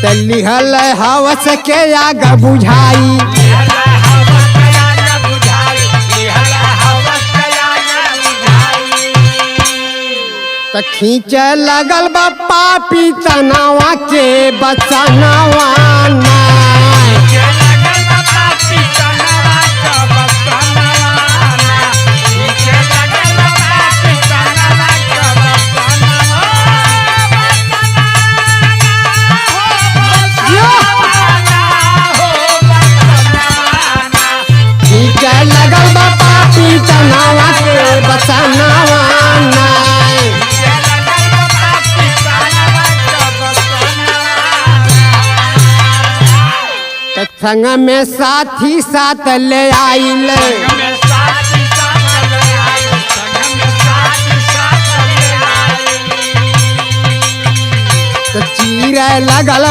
लिहल हवस के आग बुझाई त खींचे लगल बा पापी तनावा के बचनावा ना लगल बा पापी तनावा के बचनावा ना संग में साथी साथ ले आइल चीरे लगल